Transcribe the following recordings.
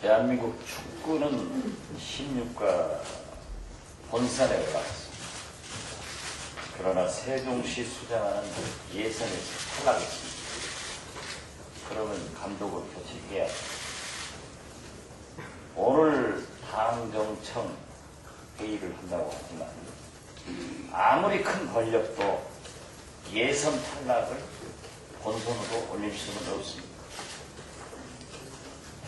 대한민국 축구는 16가 본선에 올라갔습니다. 그러나 세종시 수장하는 예선에서 탈락했습니다. 그러면 감독을 교체해야 합니다. 오늘 당정청 회의를 한다고 하지만 아무리 큰 권력도 예선 탈락을 본선으로 올릴 수는 없습니다.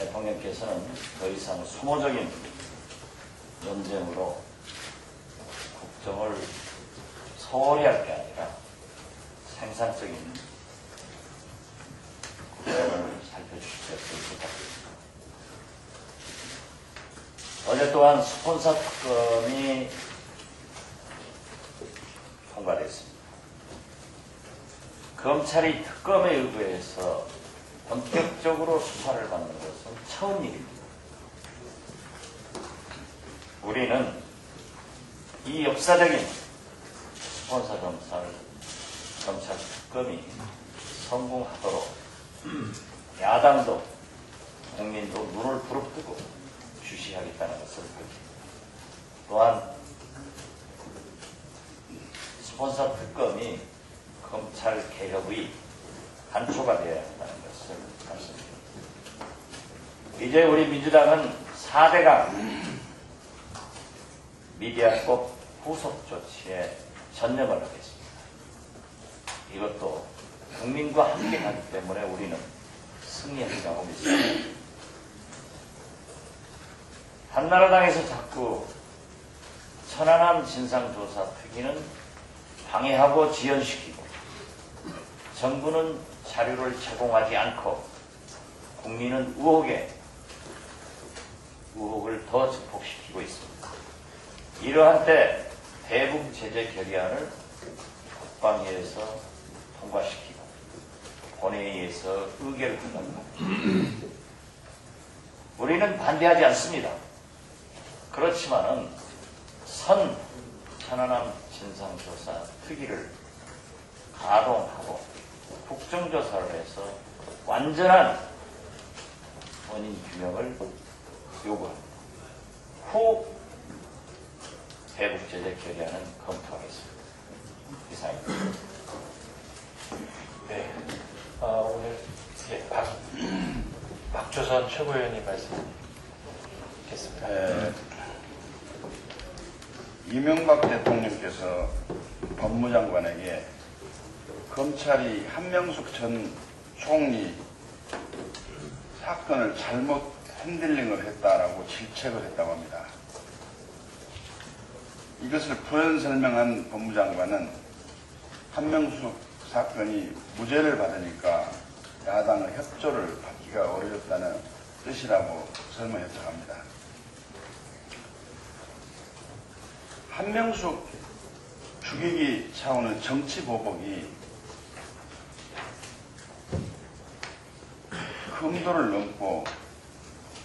대통령께서는 더 이상 소모적인 논쟁으로 국정을 소홀히 할 게 아니라 생산적인 국정을 살펴주셨으면 부탁드립니다. 어제 또한 스폰서 특검이 통과됐습니다. 검찰이 특검에 의거해서 본격적으로 수사를 받는 것은 처음 일입니다. 우리는 이 역사적인 스폰서 검찰 특검이 성공하도록 야당도 국민도 눈을 부릅뜨고 주시하겠다는 것을 밝힙니다. 또한 스폰서 특검이 검찰 개혁의 단초가 되어야 한다는 것을 말씀드립니다. 이제 우리 민주당은 4대강 미디어법 후속 조치에 전념을 하겠습니다. 이것도 국민과 함께 하기 때문에 우리는 승리한다고 믿습니다. 한나라당에서 자꾸 천안함 진상조사 특위는 방해하고 지연시키고 정부는 자료를 제공하지 않고 국민은 의혹을 더 증폭시키고 있습니다. 이러한 때 대북 제재 결의안을 국방위에서 통과시키고 본회의에서 의결을 한답니다. 우리는 반대하지 않습니다. 그렇지만은 천안함 진상조사 특위를 가동하고 국정조사를 해서 완전한 원인 규명을 요구합니다. 후 대북 제재 결의안은 검토하겠습니다. 이상입니다. 네, 오늘 박주선 최고위원님 말씀 듣겠습니다. 이명박 대통령께서 법무장관에게 검찰이 한명숙 전 총리 사건을 잘못 핸들링을 했다라고 질책을 했다고 합니다. 이것을 부연 설명한 법무장관은 한명숙 사건이 무죄를 받으니까 야당의 협조를 받기가 어려웠다는 뜻이라고 설명했다고 합니다. 한명숙 죽이기 차원의 정치보복이 금도를 넘고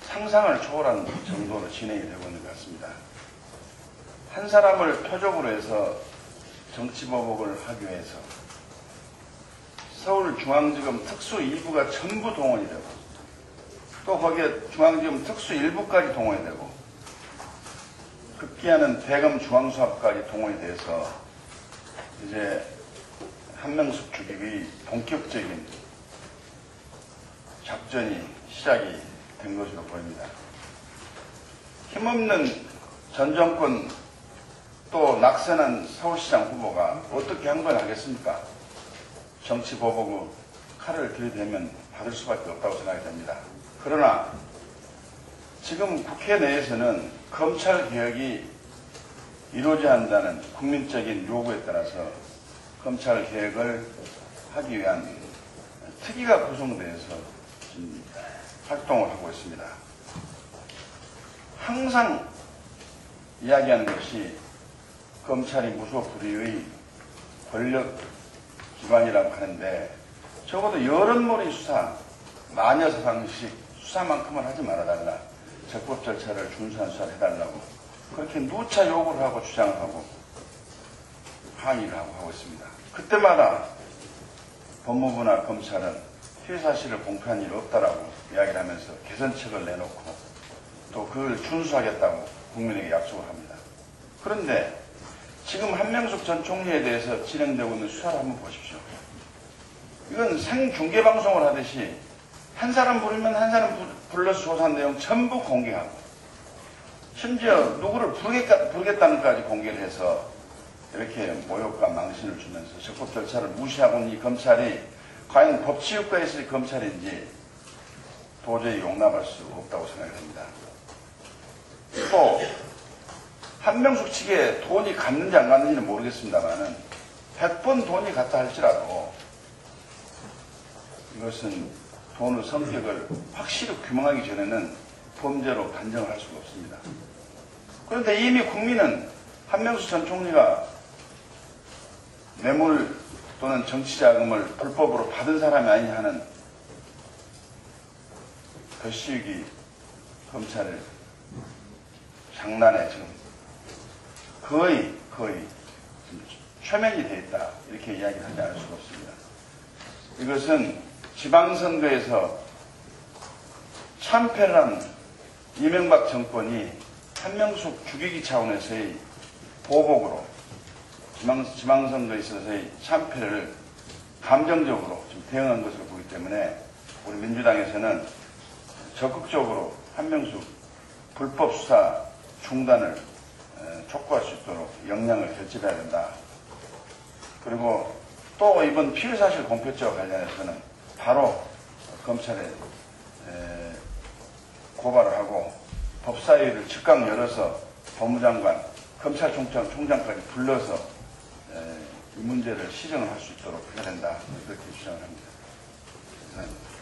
상상을 초월한 정도로 진행이 되고 있는 것 같습니다. 한 사람을 표적으로 해서 정치보복을 하기 위해서 서울중앙지검 특수 2부가 전부 동원이 되고 또 거기에 중앙지검 특수 1부까지 동원이 되고 급기야는 대검 중앙수사까지 동원이 돼서 이제 한명숙 죽이기 본격적인 작전이 시작이 된 것으로 보입니다. 힘없는 전 정권 또 낙선한 서울시장 후보가 어떻게 한 건 하겠습니까? 정치보복의 칼을 들이대면 받을 수밖에 없다고 생각이 됩니다. 그러나 지금 국회 내에서는 검찰개혁이 이루어져야 한다는 국민적인 요구에 따라서 검찰개혁을 하기 위한 특위가 구성되어서 활동을 하고 있습니다. 항상 이야기하는 것이 검찰이 무소불위의 권력기관이라고 하는데 적어도 여론몰이 수사, 마녀사상식 수사만큼은 하지 말아달라. 적법 절차를 준수한 수사를 해달라고 그렇게 누차 요구를 하고 주장을 하고 항의를 하고 있습니다. 그때마다 법무부나 검찰은 피해 사실을 공표한 일 없다라고 이야기를 하면서 개선책을 내놓고 또 그걸 준수하겠다고 국민에게 약속을 합니다. 그런데 지금 한명숙 전 총리에 대해서 진행되고 있는 수사를 한번 보십시오. 이건 생중계방송을 하듯이 한 사람 부르면 한 사람 불러서 조사한 내용 전부 공개하고, 심지어 누구를 부르겠다는까지 공개를 해서 이렇게 모욕과 망신을 주면서 적법 절차를 무시하고 있는 이 검찰이 과연 법치국가에서의 검찰인지 도저히 용납할 수 없다고 생각합니다. 또 한명숙 측에 돈이 갔는지 안 갔는지는 모르겠습니다만은 100번 돈이 갔다 할지라도 이것은 돈의 성격을 확실히 규명하기 전에는 범죄로 단정을 할 수가 없습니다. 그런데 이미 국민은 한명숙 전 총리가 뇌물 또는 정치자금을 불법으로 받은 사람이 아니냐 하는 거시기 검찰을 장난에 지금 거의 최면이 되어 있다, 이렇게 이야기를 하지 않을 수가 없습니다. 이것은 지방선거에서 참패를 한 이명박 정권이 한명숙 죽이기 차원에서의 보복으로 지방선거에 있어서의 참패를 감정적으로 좀 대응한 것으로 보기 때문에 우리 민주당에서는 적극적으로 한명숙 불법 수사 중단을 촉구할 수 있도록 역량을 결집해야 된다. 그리고 또 이번 피의사실 공표죄와 관련해서는 바로 검찰에 고발을 하고 법사위를 즉각 열어서 법무장관, 검찰총장까지 불러서 이 문제를 시정을 할 수 있도록 해야 된다. 이렇게 주장을 합니다. 감사합니다.